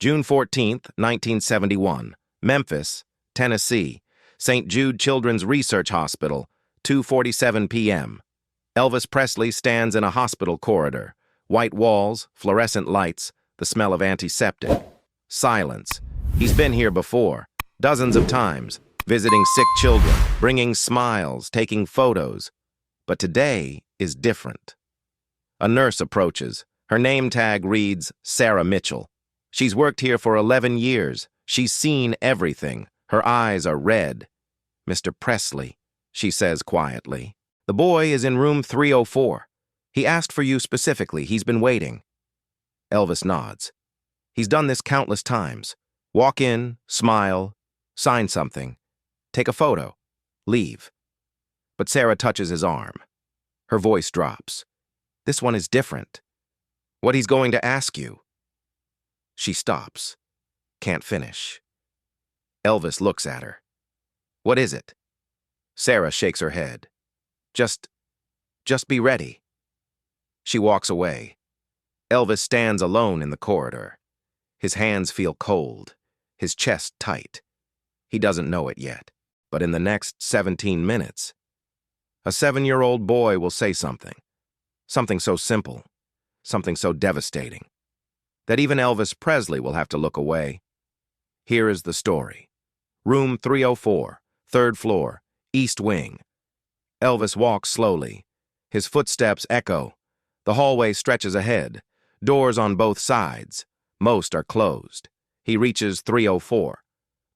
June 14, 1971, Memphis, Tennessee, St. Jude Children's Research Hospital, 2:47 p.m. Elvis Presley stands in a hospital corridor. White walls, fluorescent lights, the smell of antiseptic. Silence. He's been here before, dozens of times, visiting sick children, bringing smiles, taking photos. But today is different. A nurse approaches. Her name tag reads Sarah Mitchell. She's worked here for 11 years. She's seen everything. Her eyes are red. "Mr. Presley," she says quietly. "The boy is in room 304. He asked for you specifically. He's been waiting." Elvis nods. He's done this countless times. Walk in, smile, sign something, take a photo, leave. But Sarah touches his arm. Her voice drops. "This one is different. What he's going to ask you." She stops. Can't finish. Elvis looks at her. "What is it?" Sarah shakes her head. Just be ready." She walks away. Elvis stands alone in the corridor. His hands feel cold, his chest tight. He doesn't know it yet, but in the next 17 minutes, a 7-year-old boy will say something. Something so simple, something so devastating, that even Elvis Presley will have to look away. Here is the story. Room 304, 3rd floor, East Wing. Elvis walks slowly. His footsteps echo. The hallway stretches ahead. Doors on both sides. Most are closed. He reaches 304.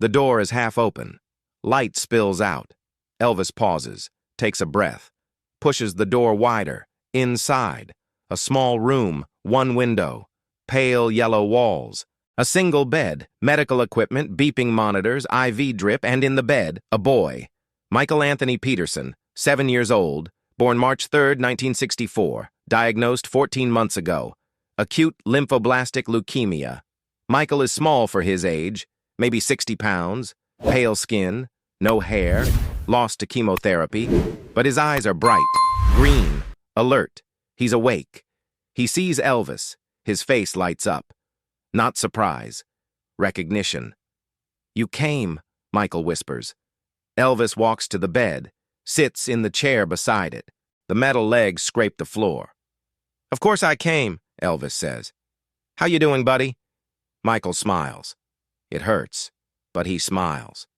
The door is half open. Light spills out. Elvis pauses, takes a breath, pushes the door wider. Inside, a small room, one window, pale yellow walls, a single bed, medical equipment, beeping monitors, IV drip, and in the bed, a boy. Michael Anthony Peterson, 7 years old, born March 3, 1964, diagnosed 14 months ago. Acute lymphoblastic leukemia. Michael is small for his age, maybe 60 pounds, pale skin, no hair, lost to chemotherapy, but his eyes are bright, green, alert. He's awake. He sees Elvis. His face lights up. Not surprise. Recognition. "You came," Michael whispers. Elvis walks to the bed, sits in the chair beside it. The metal legs scrape the floor. "Of course I came," Elvis says. "How you doing, buddy?" Michael smiles. It hurts, but he smiles.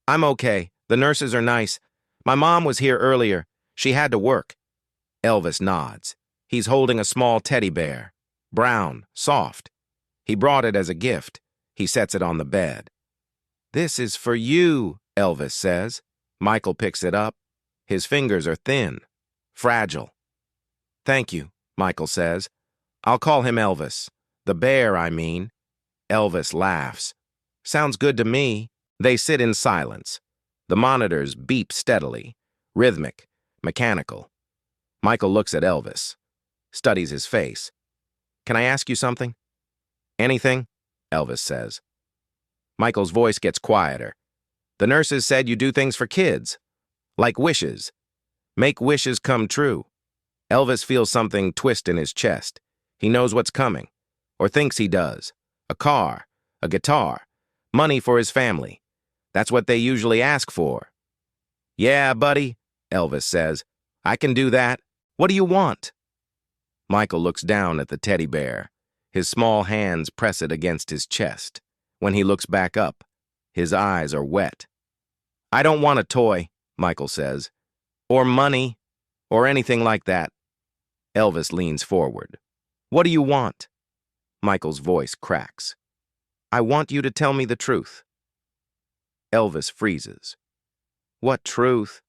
"I'm okay. The nurses are nice. My mom was here earlier. She had to work." Elvis nods. He's holding a small teddy bear. Brown, soft. He brought it as a gift. He sets it on the bed. "This is for you," Elvis says. Michael picks it up. His fingers are thin, fragile. "Thank you," Michael says. "I'll call him Elvis. The bear, I mean." Elvis laughs. "Sounds good to me." They sit in silence. The monitors beep steadily, rhythmic, mechanical. Michael looks at Elvis, studies his face. "Can I ask you something?" "Anything?" Elvis says. Michael's voice gets quieter. "The nurses said you do things for kids, like wishes. Make wishes come true." Elvis feels something twist in his chest. He knows what's coming, or thinks he does. A car, a guitar, money for his family. That's what they usually ask for. "Yeah, buddy," Elvis says. "I can do that. What do you want?" Michael looks down at the teddy bear. His small hands press it against his chest. When he looks back up, his eyes are wet. "I don't want a toy," Michael says, "or money, or anything like that." Elvis leans forward. "What do you want?" Michael's voice cracks. "I want you to tell me the truth." Elvis freezes. "What truth?"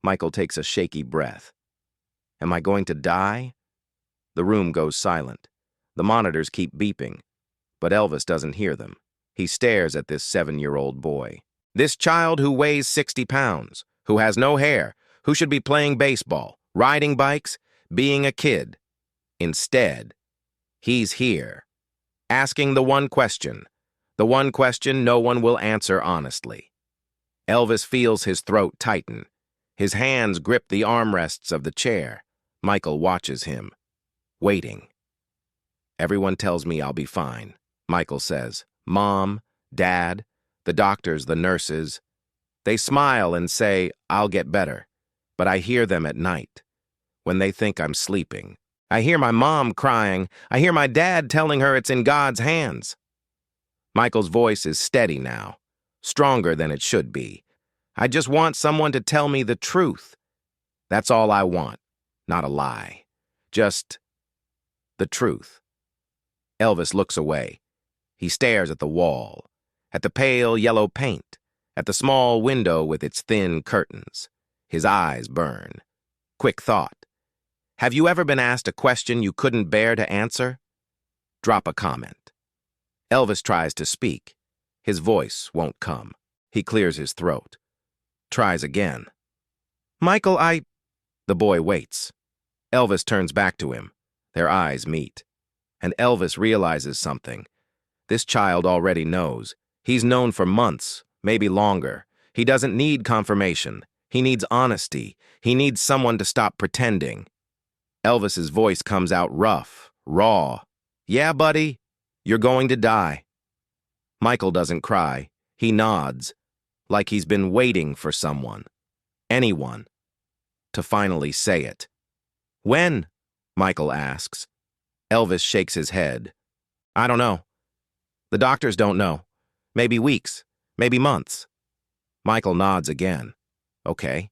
Michael takes a shaky breath. "Am I going to die?" The room goes silent. The monitors keep beeping, but Elvis doesn't hear them. He stares at this 7-year-old boy. This child who weighs 60 pounds, who has no hair, who should be playing baseball, riding bikes, being a kid. Instead, he's here, asking the one question no one will answer honestly. Elvis feels his throat tighten. His hands grip the armrests of the chair. Michael watches him, waiting. "Everyone tells me I'll be fine," Michael says. Mom, Dad, the doctors, the nurses. They smile and say, I'll get better. But I hear them at night, when they think I'm sleeping. I hear my mom crying. I hear my dad telling her it's in God's hands. Michael's voice is steady now, stronger than it should be. I just want someone to tell me the truth. That's all I want, not a lie. Just the truth. Elvis looks away. He stares at the wall, at the pale yellow paint, at the small window with its thin curtains. His eyes burn. Quick thought. Have you ever been asked a question you couldn't bear to answer? Drop a comment. Elvis tries to speak. His voice won't come. He clears his throat. Tries again. Michael, The boy waits. Elvis turns back to him. Their eyes meet. And Elvis realizes something. This child already knows. He's known for months, maybe longer. He doesn't need confirmation. He needs honesty. He needs someone to stop pretending. Elvis's voice comes out rough, raw. Yeah, buddy, you're going to die. Michael doesn't cry. He nods, like he's been waiting for someone, anyone, to finally say it. When? Michael asks. Elvis shakes his head. I don't know. The doctors don't know. Maybe weeks, maybe months. Michael nods again. Okay.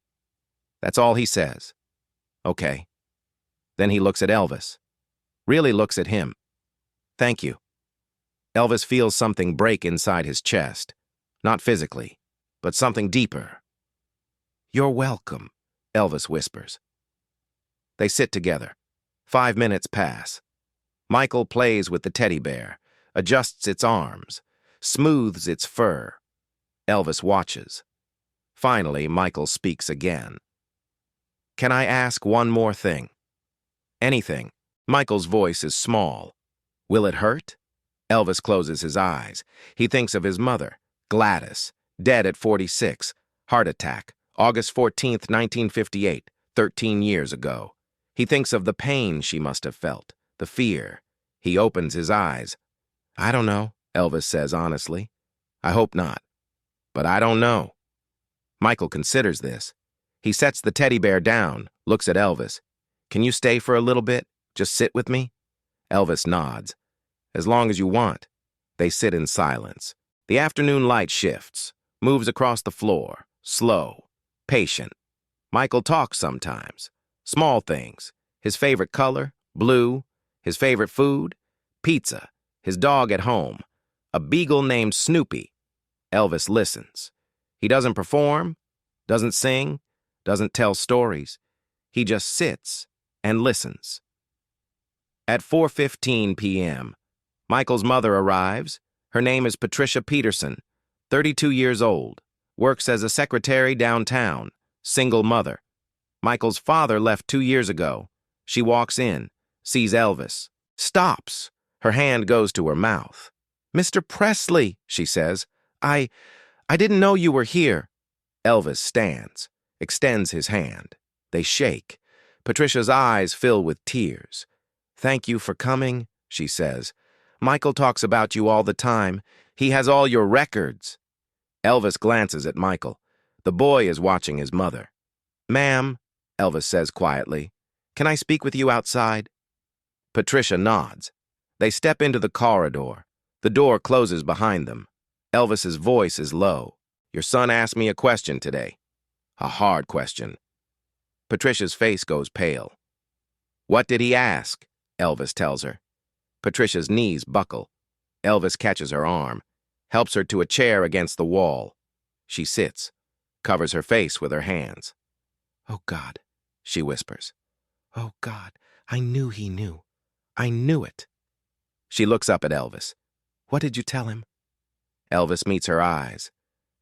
That's all he says. Okay. Then he looks at Elvis. Really looks at him. Thank you. Elvis feels something break inside his chest. Not physically, but something deeper. You're welcome, Elvis whispers. They sit together. 5 minutes pass. Michael plays with the teddy bear, adjusts its arms, smooths its fur. Elvis watches. Finally, Michael speaks again. Can I ask one more thing? Anything. Michael's voice is small. Will it hurt? Elvis closes his eyes. He thinks of his mother, Gladys, dead at 46, heart attack, August 14th, 1958, 13 years ago. He thinks of the pain she must have felt, the fear. He opens his eyes. I don't know, Elvis says honestly. I hope not. But I don't know. Michael considers this. He sets the teddy bear down, looks at Elvis. Can you stay for a little bit? Just sit with me? Elvis nods. As long as you want. They sit in silence. The afternoon light shifts, moves across the floor, slow, patient. Michael talks sometimes. Small things. His favorite color, blue. His favorite food, pizza. His dog at home, a beagle named Snoopy. Elvis listens. He doesn't perform, doesn't sing, doesn't tell stories. He just sits and listens. At 4:15 p.m., Michael's mother arrives. Her name is Patricia Peterson, 32 years old, works as a secretary downtown, single mother. Michael's father left 2 years ago. She walks in, sees Elvis, stops. Her hand goes to her mouth. Mr. Presley, she says, I didn't know you were here. Elvis stands, extends his hand. They shake. Patricia's eyes fill with tears. Thank you for coming, she says. Michael talks about you all the time. He has all your records. Elvis glances at Michael. The boy is watching his mother. Ma'am, Elvis says quietly, can I speak with you outside? Patricia nods. They step into the corridor. The door closes behind them. Elvis's voice is low. Your son asked me a question today. A hard question. Patricia's face goes pale. What did he ask? Elvis tells her. Patricia's knees buckle. Elvis catches her arm, helps her to a chair against the wall. She sits, covers her face with her hands. Oh, God, she whispers. Oh, God, I knew he knew. I knew it. She looks up at Elvis. What did you tell him? Elvis meets her eyes.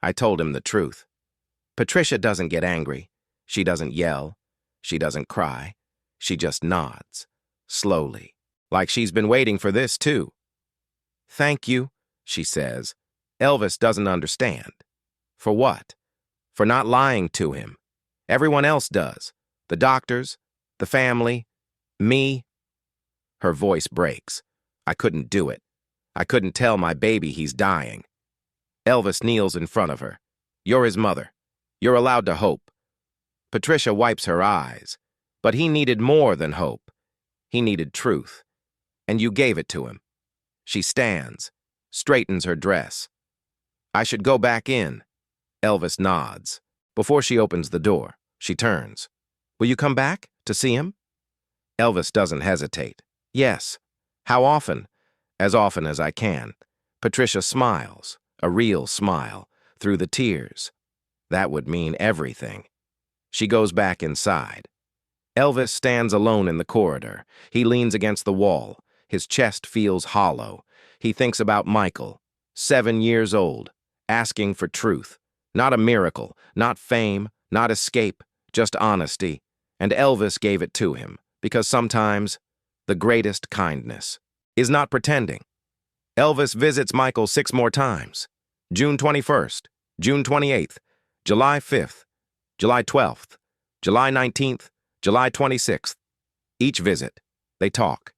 I told him the truth. Patricia doesn't get angry. She doesn't yell. She doesn't cry. She just nods, slowly, like she's been waiting for this too. Thank you, she says. Elvis doesn't understand. For what? For not lying to him. Everyone else does. The doctors, the family, me. Her voice breaks. I couldn't do it. I couldn't tell my baby he's dying. Elvis kneels in front of her. You're his mother. You're allowed to hope. Patricia wipes her eyes. But he needed more than hope. He needed truth. And you gave it to him. She stands, straightens her dress. I should go back in. Elvis nods. Before she opens the door, she turns. Will you come back to see him? Elvis doesn't hesitate. Yes. How often? As often as I can. Patricia smiles, a real smile, through the tears. That would mean everything. She goes back inside. Elvis stands alone in the corridor. He leans against the wall. His chest feels hollow. He thinks about Michael, 7 years old, asking for truth. Not a miracle, not fame, not escape, just honesty. And Elvis gave it to him, because sometimes the greatest kindness is not pretending. Elvis visits Michael 6 more times. June 21st, June 28th, July 5th, July 12th, July 19th, July 26th. Each visit, they talk.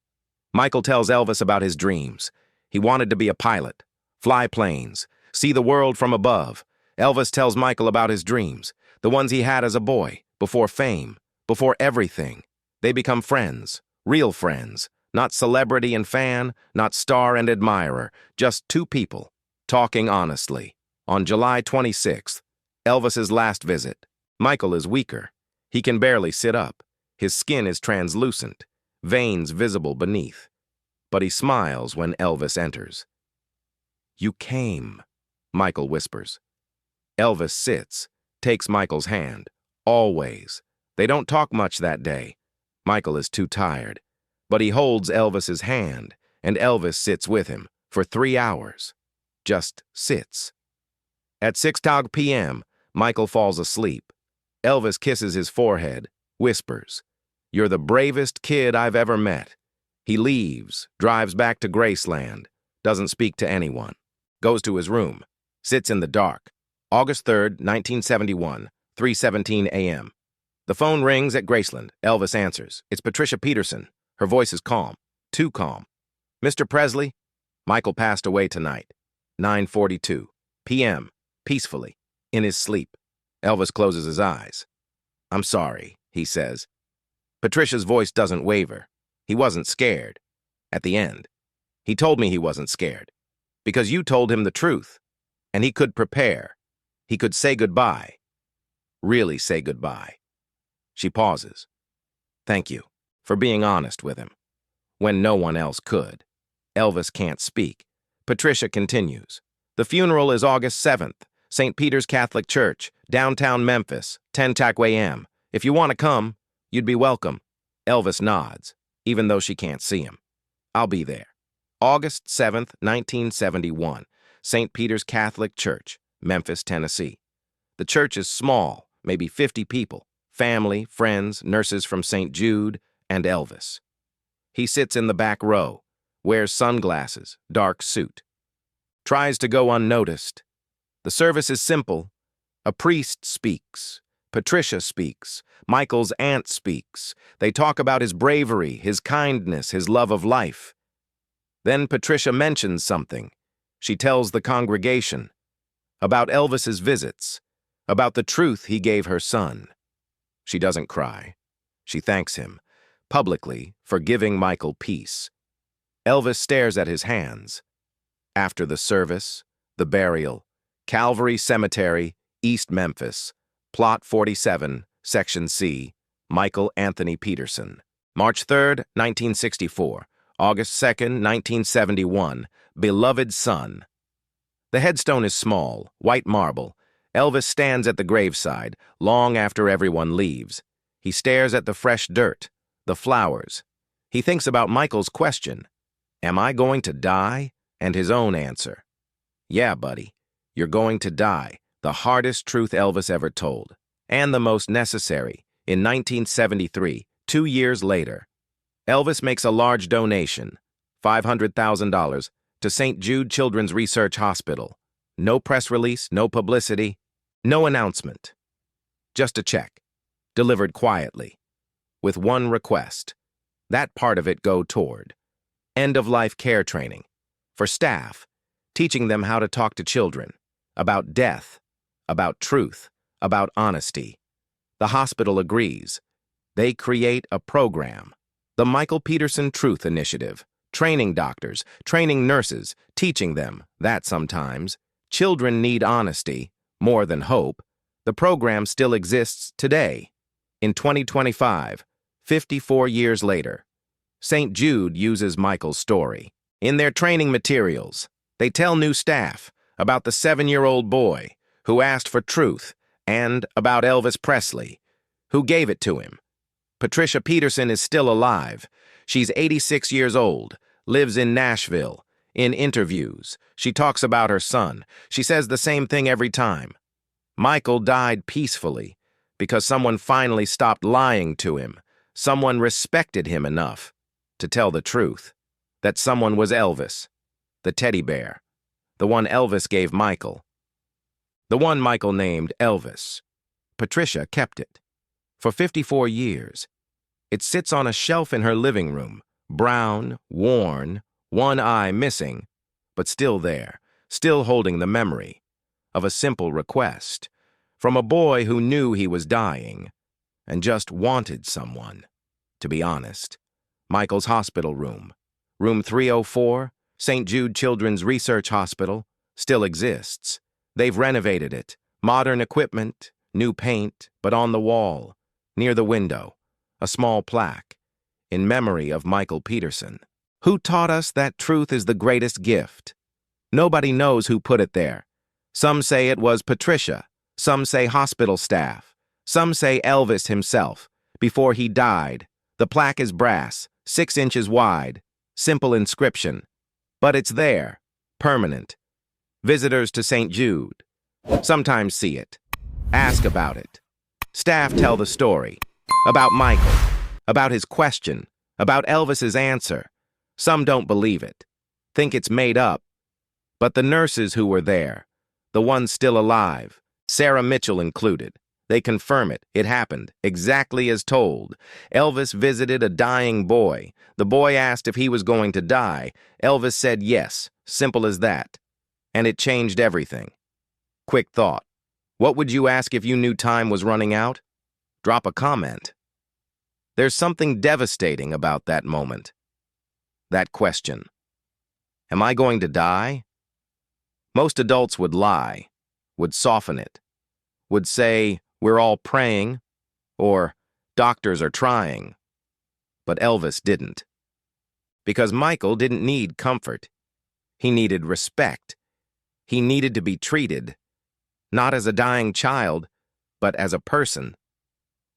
Michael tells Elvis about his dreams. He wanted to be a pilot, fly planes, see the world from above. Elvis tells Michael about his dreams, the ones he had as a boy, before fame, before everything. They become friends, real friends, not celebrity and fan, not star and admirer, just two people, talking honestly. On July 26th, Elvis's last visit, Michael is weaker. He can barely sit up. His skin is translucent, veins visible beneath. But he smiles when Elvis enters. You came, Michael whispers. Elvis sits, takes Michael's hand, always. They don't talk much that day. Michael is too tired. But he holds Elvis's hand, and Elvis sits with him for 3 hours. Just sits. At 6 p.m., Michael falls asleep. Elvis kisses his forehead, whispers, You're the bravest kid I've ever met. He leaves, drives back to Graceland, doesn't speak to anyone, goes to his room, sits in the dark. August 3rd, 1971, 3:17 a.m. The phone rings at Graceland. Elvis answers. It's Patricia Peterson. Her voice is calm, too calm. Mr. Presley? Michael passed away tonight. 9:42 p.m., peacefully, in his sleep. Elvis closes his eyes. I'm sorry, he says. Patricia's voice doesn't waver. He wasn't scared. At the end, he told me he wasn't scared. Because you told him the truth. And he could prepare. He could say goodbye. Really say goodbye. She pauses. Thank you for being honest with him. When no one else could. Elvis can't speak. Patricia continues. The funeral is August 7th, St. Peter's Catholic Church, downtown Memphis, 10 a.m. If you want to come, you'd be welcome. Elvis nods, even though she can't see him. I'll be there. August 7th, 1971, St. Peter's Catholic Church, Memphis, Tennessee. The church is small, maybe 50 people, family, friends, nurses from St. Jude, and Elvis. He sits in the back row, wears sunglasses, dark suit. Tries to go unnoticed. The service is simple. A priest speaks. Patricia speaks. Michael's aunt speaks. They talk about his bravery, his kindness, his love of life. Then Patricia mentions something. She tells the congregation about Elvis's visits, about the truth he gave her son. She doesn't cry. She thanks him, publicly, for giving Michael peace. Elvis stares at his hands. After the service, the burial, Calvary Cemetery, East Memphis, Plot 47, Section C, Michael Anthony Peterson. March 3rd, 1964, August 2nd, 1971, beloved son. The headstone is small, white marble. Elvis stands at the graveside, long after everyone leaves. He stares at the fresh dirt, the flowers. He thinks about Michael's question, Am I going to die? And his own answer, Yeah, buddy, you're going to die, the hardest truth Elvis ever told, and the most necessary. In 1973, 2 years later, Elvis makes a large donation, $500,000, to St. Jude Children's Research Hospital. No press release, no publicity, no announcement. Just a check, delivered quietly, with one request. That part of it go toward end-of-life care training for staff, teaching them how to talk to children, about death, about truth, about honesty. The hospital agrees. They create a program, the Michael Peterson Truth Initiative, training doctors, training nurses, teaching them that sometimes children need honesty more than hope. The program still exists today. In 2025, 54 years later, St. Jude uses Michael's story. In their training materials, they tell new staff about the 7-year-old boy who asked for truth and about Elvis Presley, who gave it to him. Patricia Peterson is still alive. She's 86 years old, lives in Nashville. In interviews, she talks about her son. She says the same thing every time. Michael died peacefully because someone finally stopped lying to him. Someone respected him enough to tell the truth. That someone was Elvis, the teddy bear, the one Elvis gave Michael. The one Michael named Elvis. Patricia kept it. For 54 years. It sits on a shelf in her living room, brown, worn, one eye missing, but still there, still holding the memory of a simple request from a boy who knew he was dying and just wanted someone to be honest. Michael's hospital room, room 304, St. Jude Children's Research Hospital, still exists. They've renovated it, modern equipment, new paint, but on the wall, near the window, a small plaque, in memory of Michael Peterson, who taught us that truth is the greatest gift. Nobody knows who put it there. Some say it was Patricia, some say hospital staff, some say Elvis himself, before he died. The plaque is brass, 6 inches wide, simple inscription, but it's there, permanent. Visitors to St. Jude sometimes see it, ask about it. Staff tell the story, about Michael, about his question, about Elvis's answer. Some don't believe it, think it's made up. But the nurses who were there, the ones still alive, Sarah Mitchell included, they confirm it. It happened, exactly as told. Elvis visited a dying boy. The boy asked if he was going to die. Elvis said yes, simple as that. And it changed everything. Quick thought. What would you ask if you knew time was running out? Drop a comment. There's something devastating about that moment. That question. Am I going to die? Most adults would lie, would soften it, would say, we're all praying, or doctors are trying. But Elvis didn't. Because Michael didn't need comfort. He needed respect. He needed to be treated, not as a dying child, but as a person,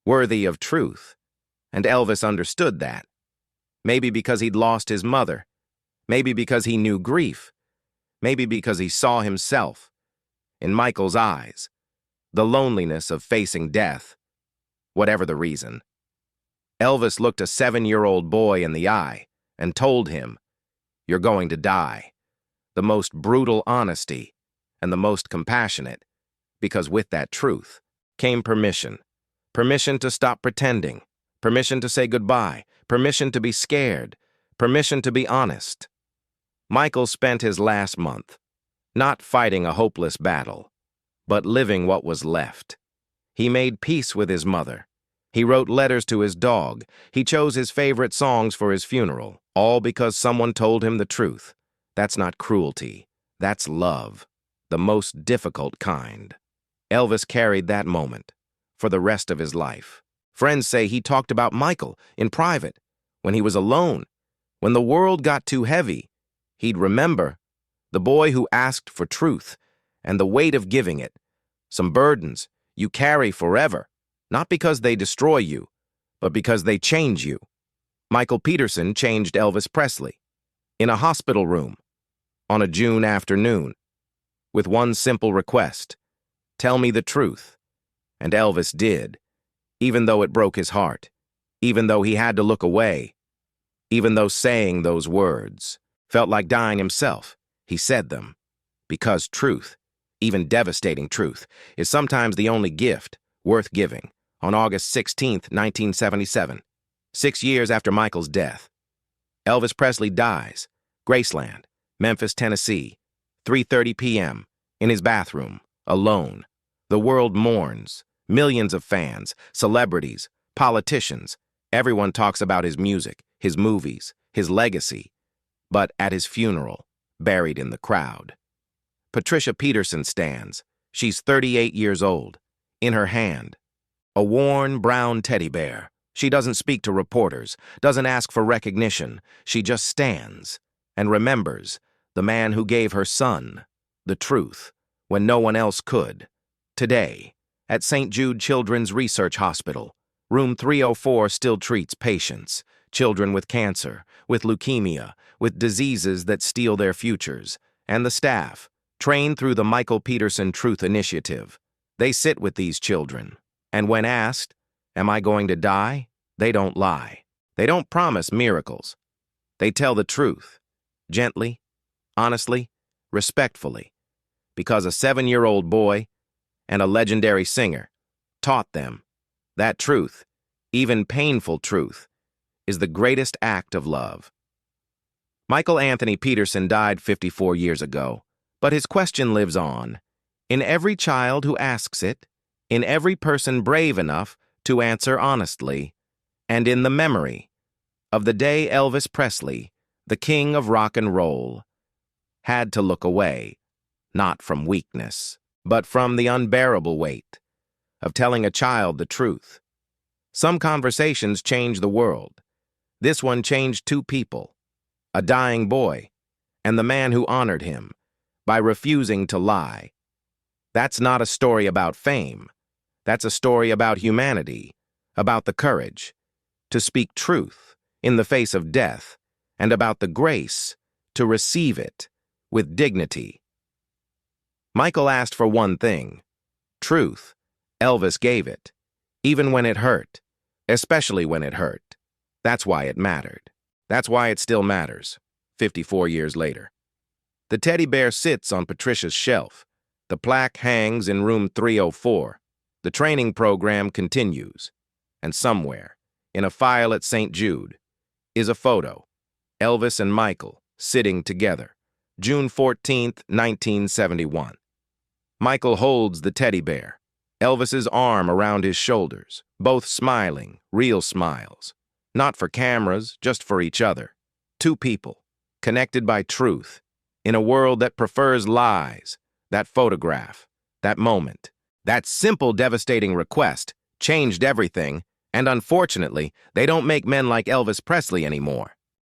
worthy of truth. And Elvis understood that. Maybe because he'd lost his mother. Maybe because he knew grief. Maybe because he saw himself, in Michael's eyes, the loneliness of facing death. Whatever the reason. Elvis looked a 7-year-old boy in the eye and told him, "You're going to die." The most brutal honesty and the most compassionate, because with that truth came permission. Permission to stop pretending. Permission to say goodbye. Permission to be scared. Permission to be honest. Michael spent his last month not fighting a hopeless battle, but living what was left. He made peace with his mother. He wrote letters to his dog. He chose his favorite songs for his funeral, all because someone told him the truth. That's not cruelty. That's love, the most difficult kind. Elvis carried that moment for the rest of his life. Friends say he talked about Michael in private, when he was alone, when the world got too heavy. He'd remember the boy who asked for truth and the weight of giving it, some burdens you carry forever, not because they destroy you, but because they change you. Michael Peterson changed Elvis Presley in a hospital room on a June afternoon with one simple request: tell me the truth. And Elvis did, even though it broke his heart, even though he had to look away, even though saying those words felt like dying himself. He said them because truth, even devastating truth, is sometimes the only gift worth giving. On August 16, 1977, 6 years after Michael's death, Elvis Presley dies, Graceland, Memphis, Tennessee, 3:30 p.m., in his bathroom, alone. The world mourns. Millions of fans, celebrities, politicians. Everyone talks about his music, his movies, his legacy. But at his funeral, buried in the crowd, Patricia Peterson stands. She's 38 years old. In her hand, a worn brown teddy bear. She doesn't speak to reporters, doesn't ask for recognition. She just stands and remembers the man who gave her son the truth when no one else could. Today, at St. Jude Children's Research Hospital, room 304 still treats patients, children with cancer, with leukemia, with diseases that steal their futures, and the staff, trained through the Michael Peterson Truth Initiative. They sit with these children, and when asked, "Am I going to die?" they don't lie. They don't promise miracles. They tell the truth, gently, honestly, respectfully, because a 7-year-old boy and a legendary singer taught them that truth, even painful truth, is the greatest act of love. Michael Anthony Peterson died 54 years ago, but his question lives on, in every child who asks it, in every person brave enough to answer honestly, and in the memory of the day Elvis Presley, the king of rock and roll, had to look away, not from weakness, but from the unbearable weight of telling a child the truth. Some conversations change the world. This one changed two people, a dying boy and the man who honored him by refusing to lie. That's not a story about fame. That's a story about humanity, about the courage to speak truth in the face of death, and about the grace to receive it with dignity. Michael asked for one thing, truth. Elvis gave it, even when it hurt, especially when it hurt. That's why it mattered. That's why it still matters, 54 years later. The teddy bear sits on Patricia's shelf. The plaque hangs in room 304. The training program continues. And somewhere, in a file at St. Jude, is a photo. Elvis and Michael sitting together. June 14, 1971. Michael holds the teddy bear, Elvis's arm around his shoulders, both smiling, real smiles. Not for cameras, just for each other. Two people, connected by truth, in a world that prefers lies. That photograph, that moment, that simple, devastating request changed everything, and unfortunately, they don't make men like Elvis Presley anymore.